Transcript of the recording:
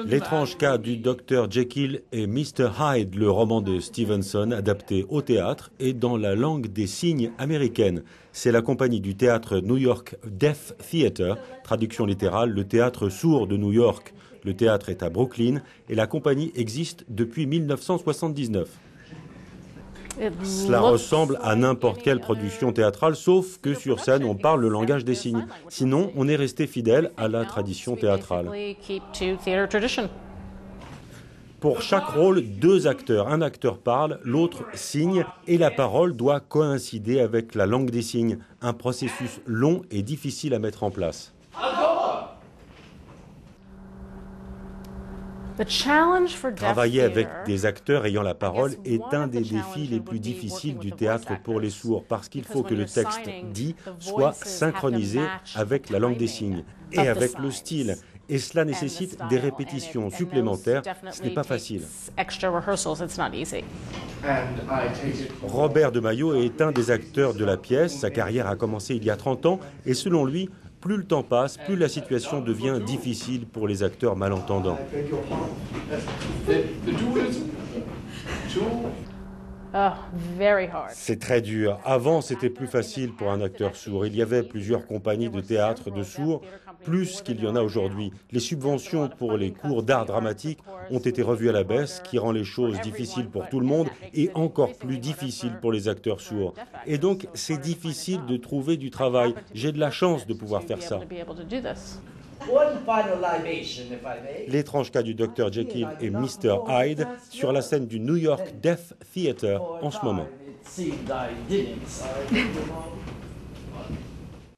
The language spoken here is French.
L'étrange cas du Dr Jekyll et Mr Hyde, le roman de Stevenson adapté au théâtre et dans la langue des signes américaine. C'est la compagnie du théâtre New York Deaf Theatre, traduction littérale, le théâtre sourd de New York. Le théâtre est à Brooklyn et la compagnie existe depuis 1979. Cela ressemble à n'importe quelle production théâtrale, sauf que sur scène, on parle le langage des signes. Sinon, on est resté fidèle à la tradition théâtrale. Pour chaque rôle, 2 acteurs. Un acteur parle, l'autre signe, et la parole doit coïncider avec la langue des signes. Un processus long et difficile à mettre en place. Travailler avec des acteurs ayant la parole est un des défis les plus difficiles du théâtre pour les sourds, parce qu'il faut que le texte dit soit synchronisé avec la langue des signes et avec le style. Et cela nécessite des répétitions supplémentaires. Ce n'est pas facile. Robert de Maillot est un des acteurs de la pièce. Sa carrière a commencé il y a 30 ans et selon lui, plus le temps passe, plus la situation devient difficile pour les acteurs malentendants. C'est très dur. Avant, c'était plus facile pour un acteur sourd. Il y avait plusieurs compagnies de théâtre de sourds, plus qu'il y en a aujourd'hui. Les subventions pour les cours d'art dramatique ont été revues à la baisse, ce qui rend les choses difficiles pour tout le monde et encore plus difficiles pour les acteurs sourds. Et donc, c'est difficile de trouver du travail. J'ai de la chance de pouvoir faire ça. L'étrange cas du Dr Jekyll et Mr Hyde sur la scène du New York Deaf Theatre en ce moment.